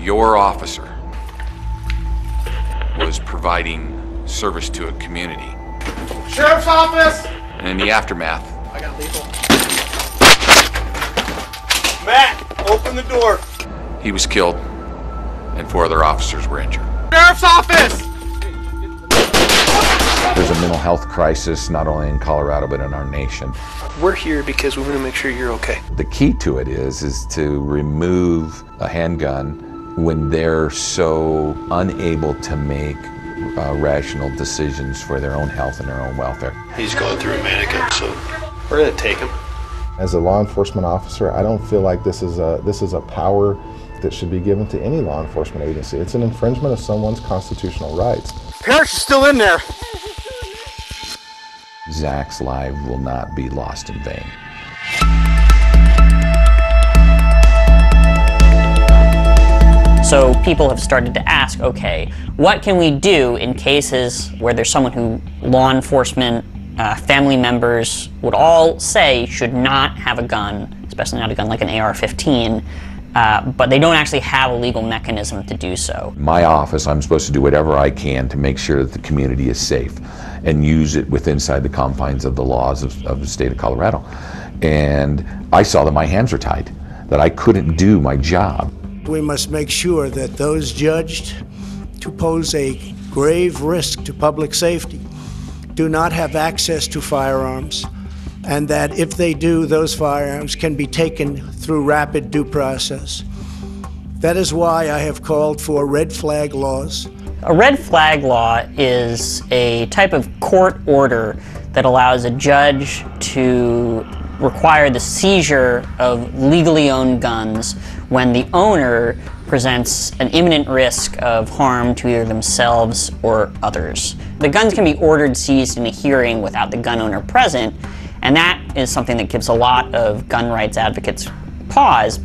your officer was providing service to a community. Sheriff's office! And in the aftermath, I got lethal. Matt, open the door. he was killed and 4 other officers were injured. Sheriff's office! There's a mental health crisis not only in Colorado but in our nation. We're here because we want to make sure you're okay. The key to it is to remove a handgun when they're so unable to make rational decisions for their own health and their own welfare. He's going through a manic episode. We're going to take him. As a law enforcement officer, I don't feel like this is a power that should be given to any law enforcement agency. It's an infringement of someone's constitutional rights. Parrish is still in there. Zach's life will not be lost in vain. So people have started to ask, okay, what can we do in cases where there's someone who law enforcement, family members would all say should not have a gun, especially not a gun like an AR-15, but they don't actually have a legal mechanism to do so. My office, I'm supposed to do whatever I can to make sure that the community is safe and use it inside the confines of the laws of the state of Colorado. And I saw that my hands were tied, that I couldn't do my job. We must make sure that those judged to pose a grave risk to public safety do not have access to firearms, and that if they do, those firearms can be taken through rapid due process. That is why I have called for red flag laws. A red flag law is a type of court order that allows a judge to require the seizure of legally owned guns when the owner presents an imminent risk of harm to either themselves or others. The guns can be ordered seized in a hearing without the gun owner present, and that is something that gives a lot of gun rights advocates pause.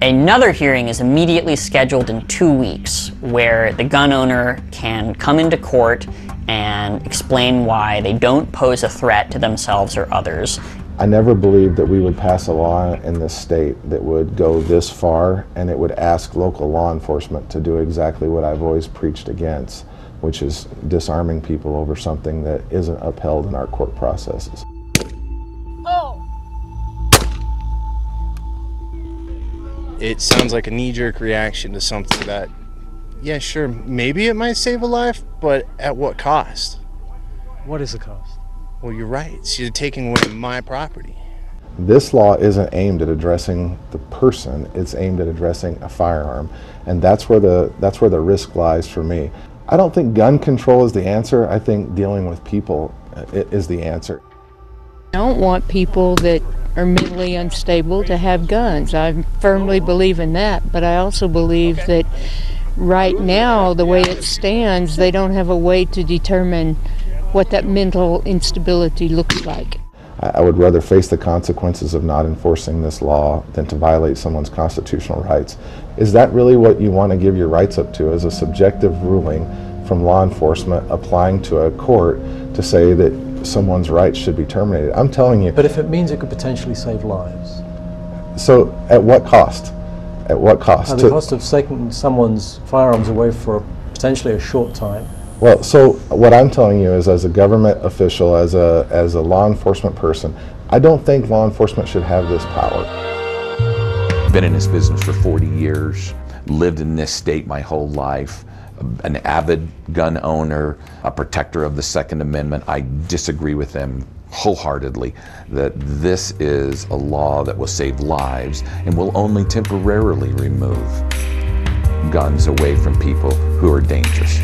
Another hearing is immediately scheduled in 2 weeks, where the gun owner can come into court and explain why they don't pose a threat to themselves or others. I never believed that we would pass a law in this state that would go this far and it would ask local law enforcement to do exactly what I've always preached against, which is disarming people over something that isn't upheld in our court processes. It sounds like a knee-jerk reaction to something that, yeah, sure, maybe it might save a life, but at what cost? What is the cost? Well, you're right. You're taking away my property. This law isn't aimed at addressing the person, it's aimed at addressing a firearm, and that's where the risk lies for me. I don't think gun control is the answer. I think dealing with people is the answer. I don't want people that are mentally unstable to have guns. I firmly believe in that, but I also believe that right now, the way it stands, they don't have a way to determine what that mental instability looks like. I would rather face the consequences of not enforcing this law than to violate someone's constitutional rights. Is that really what you want to give your rights up to, as a subjective ruling from law enforcement applying to a court to say that someone's rights should be terminated? I'm telling you. But if it means it could potentially save lives. So at what cost? At what cost? At the cost of taking someone's firearms away for potentially a short time. Well, so what I'm telling you is, as a government official, as a law enforcement person, I don't think law enforcement should have this power. Been in this business for 40 years, lived in this state my whole life, an avid gun owner, a protector of the Second Amendment. I disagree with them wholeheartedly that this is a law that will save lives and will only temporarily remove guns away from people who are dangerous.